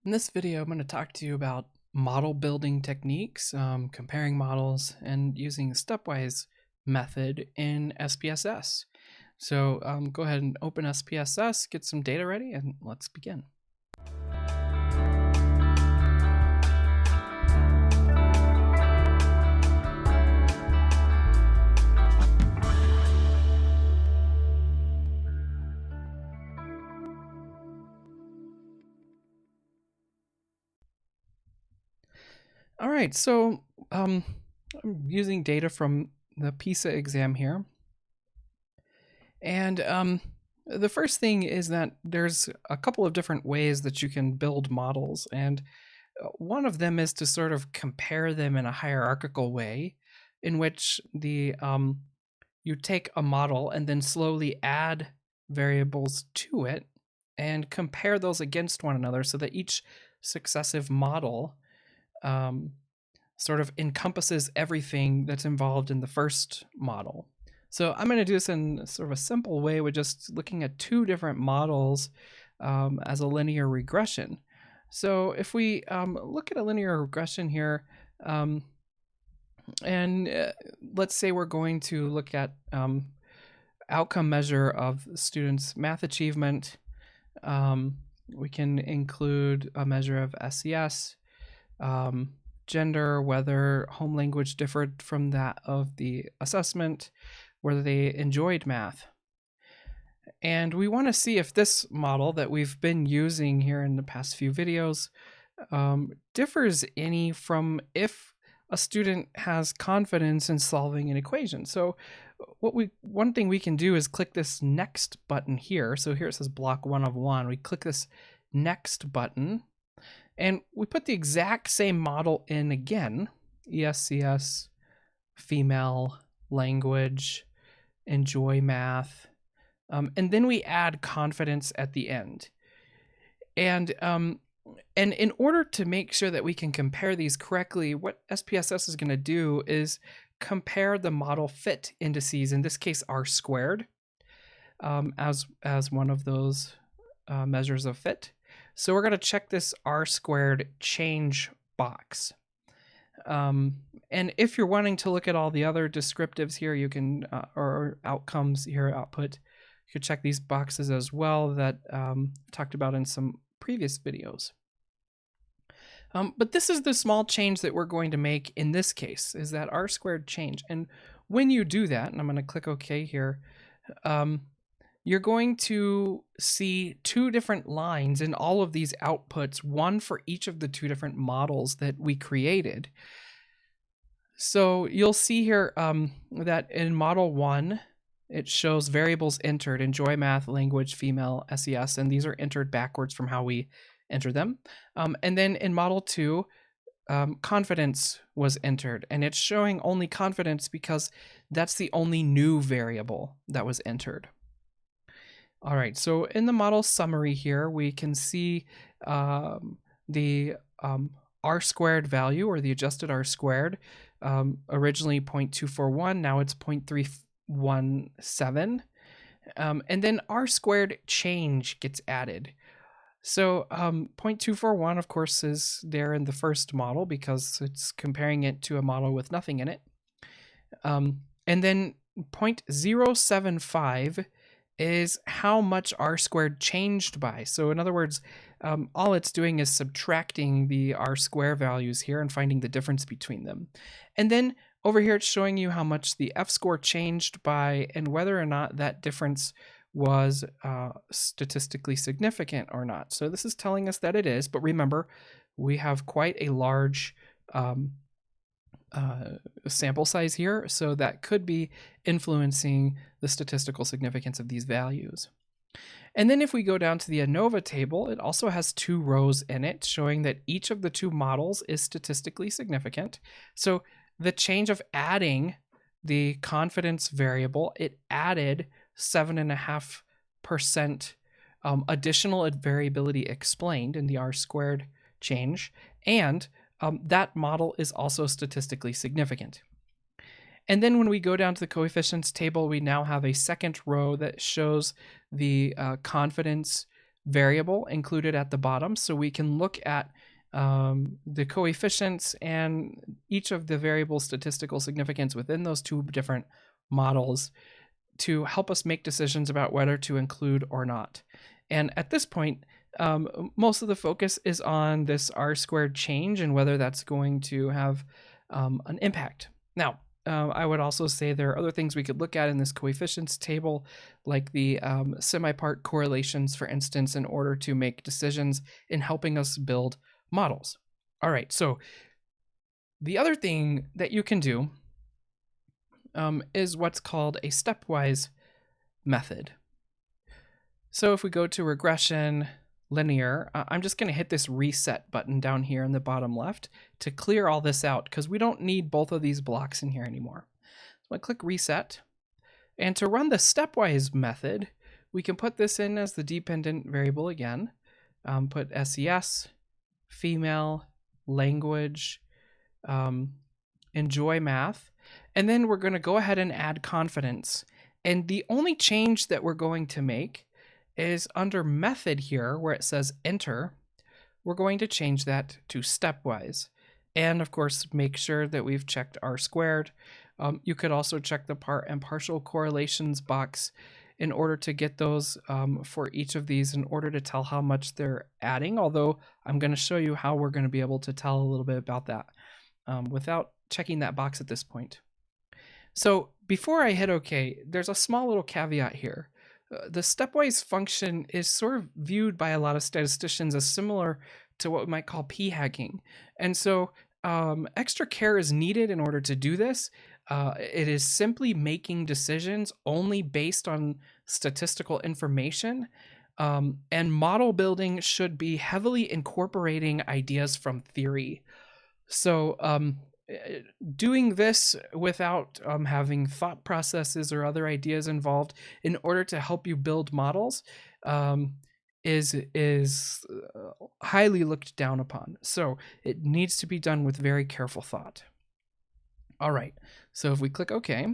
In this video, I'm going to talk to you about model building techniques, comparing models, and using the Stepwise method in SPSS. So go ahead and open SPSS, get some data ready, and let's begin. All right, so I'm using data from the PISA exam here. And the first thing is that there's a couple of different ways that you can build models. And one of them is to sort of compare them in a hierarchical way in which you take a model and then slowly add variables to it and compare those against one another so that each successive model sort of encompasses everything that's involved in the first model. So I'm going to do this in sort of a simple way with just looking at two different models as a linear regression. So if we look at a linear regression here, and let's say we're going to look at outcome measure of students' math achievement. We can include a measure of SES, gender, whether home language differed from that of the assessment, whether they enjoyed math. And we want to see if this model that we've been using here in the past few videos differs any from if a student has confidence in solving an equation. So one thing we can do is click this next button here. So here it says block 1 of 1. We click this next button and we put the exact same model in again, ESCS, female, language, enjoy math, and then we add confidence at the end. And in order to make sure that we can compare these correctly, what SPSS is going to do is compare the model fit indices, in this case R squared, as one of those measures of fit. So we're going to check this R squared change box. And if you're wanting to look at all the other descriptives here, you can, or outcomes here, output, you could check these boxes as well that I talked about in some previous videos. But this is the small change that we're going to make in this case, is that R squared change. And when you do that, and I'm going to click OK here, you're going to see two different lines in all of these outputs, one for each of the two different models that we created. So you'll see here that in model 1, it shows variables entered, enjoy math, language, female, SES, and these are entered backwards from how we enter them. And then in model 2, confidence was entered, and it's showing only confidence because that's the only new variable that was entered. All right, so in the model summary here, we can see the R squared value, or the adjusted R squared, originally 0.241, now it's 0.317. And then R squared change gets added. So 0.241, of course, is there in the first model because it's comparing it to a model with nothing in it. And then 0.075 is how much R squared changed by. So in other words, all it's doing is subtracting the R square values here and finding the difference between them. And then over here, it's showing you how much the F score changed by and whether or not that difference was statistically significant or not. So this is telling us that it is, but remember, we have quite a large sample size here, so that could be influencing the statistical significance of these values. And then if we go down to the ANOVA table, it also has 2 rows in it showing that each of the 2 models is statistically significant. So the change of adding the confidence variable, it added 7.5% additional variability explained in the R squared change, and that model is also statistically significant. And then when we go down to the coefficients table, we now have a second row that shows the confidence variable included at the bottom, so we can look at the coefficients and each of the variable statistical significance within those two different models to help us make decisions about whether to include or not. And at this point, most of the focus is on this R² change and whether that's going to have an impact. Now, I would also say there are other things we could look at in this coefficients table, like the semi-part correlations, for instance, in order to make decisions in helping us build models. All right, so the other thing that you can do is what's called a stepwise method. So if we go to regression, linear, I'm just going to hit this reset button down here in the bottom left to clear all this out because we don't need both of these blocks in here anymore. So I click reset, and to run the stepwise method, we can put this in as the dependent variable again, put SES, female, language, enjoy math, and then we're going to go ahead and add confidence. And the only change that we're going to make is under method here where it says enter, we're going to change that to stepwise. And of course, make sure that we've checked R². You could also check the part and partial correlations box in order to get those for each of these in order to tell how much they're adding, although I'm going to show you how we're going to be able to tell a little bit about that without checking that box at this point. So before I hit OK, there's a small little caveat here. The stepwise function is sort of viewed by a lot of statisticians as similar to what we might call p-hacking. And so extra care is needed in order to do this. It is simply making decisions only based on statistical information. And model building should be heavily incorporating ideas from theory. So doing this without having thought processes or other ideas involved in order to help you build models is highly looked down upon. So it needs to be done with very careful thought. All right, so if we click OK,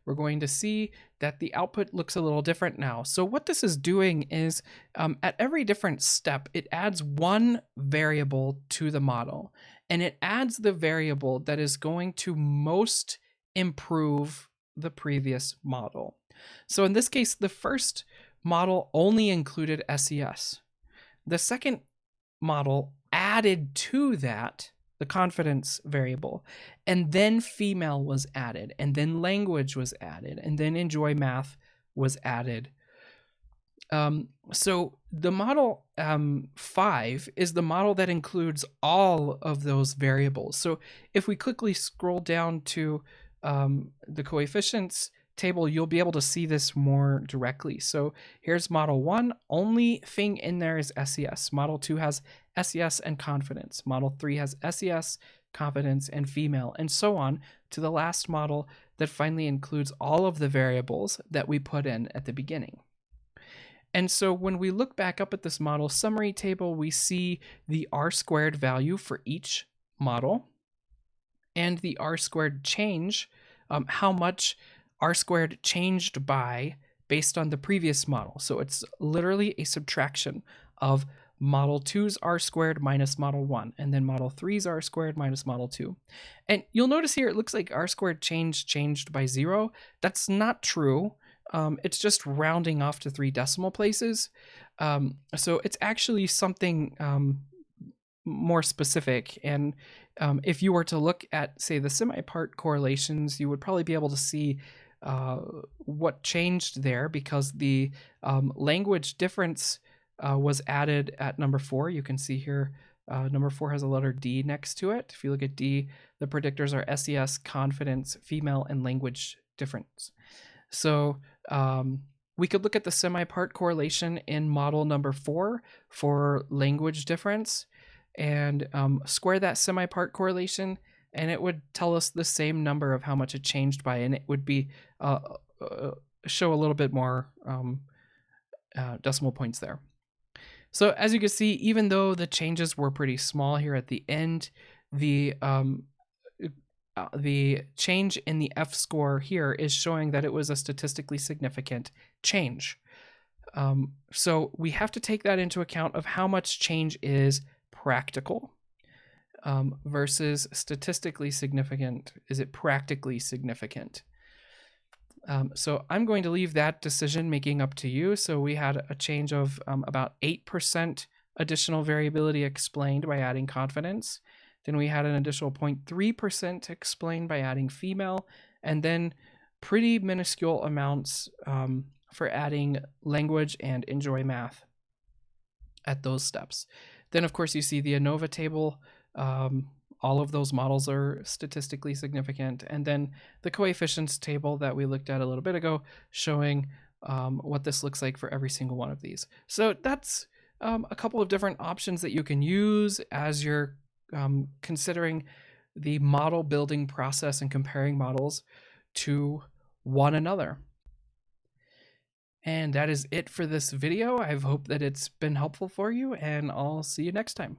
we're going to see that the output looks a little different now. So what this is doing is at every different step, it adds one variable to the model, and it adds the variable that is going to most improve the previous model. So in this case, the first model only included SES. The second model added to that the confidence variable, and then female was added, and then language was added, and then enjoy math was added. So the model 5 is the model that includes all of those variables. So if we quickly scroll down to the coefficients table, you'll be able to see this more directly. So here's model 1, only thing in there is SES. Model 2 has SES and confidence. Model 3 has SES, confidence, and female, and so on to the last model that finally includes all of the variables that we put in at the beginning. And so when we look back up at this model summary table, we see the R² value for each model and the R² change, how much R² changed by based on the previous model. So it's literally a subtraction of model 2's R² minus model 1, and then model 3's R² minus model 2. And you'll notice here it looks like R² changed by 0. That's not true. It's just rounding off to 3 decimal places. So it's actually something more specific. And if you were to look at, say, the semi-part correlations, you would probably be able to see what changed there, because the language difference was added at number 4. You can see here number 4 has a letter D next to it. If you look at D, the predictors are SES, confidence, female, and language difference. So we could look at the semi-part correlation in model number 4 for language difference and square that semi-part correlation, and it would tell us the same number of how much it changed by, and it would be show a little bit more decimal points there. So as you can see, even though the changes were pretty small here at the end, the change in the F-score here is showing that it was a statistically significant change. So we have to take that into account of how much change is practical versus statistically significant. Is it practically significant? So I'm going to leave that decision making up to you. So we had a change of about 8% additional variability explained by adding confidence. Then we had an additional 0.3% explained by adding female, and then pretty minuscule amounts for adding language and enjoy math at those steps. Then, of course, you see the ANOVA table. All of those models are statistically significant. And then the coefficients table that we looked at a little bit ago, showing what this looks like for every single one of these. So that's a couple of different options that you can use as you're considering the model building process and comparing models to one another. And that is it for this video. I hope that it's been helpful for you, and I'll see you next time.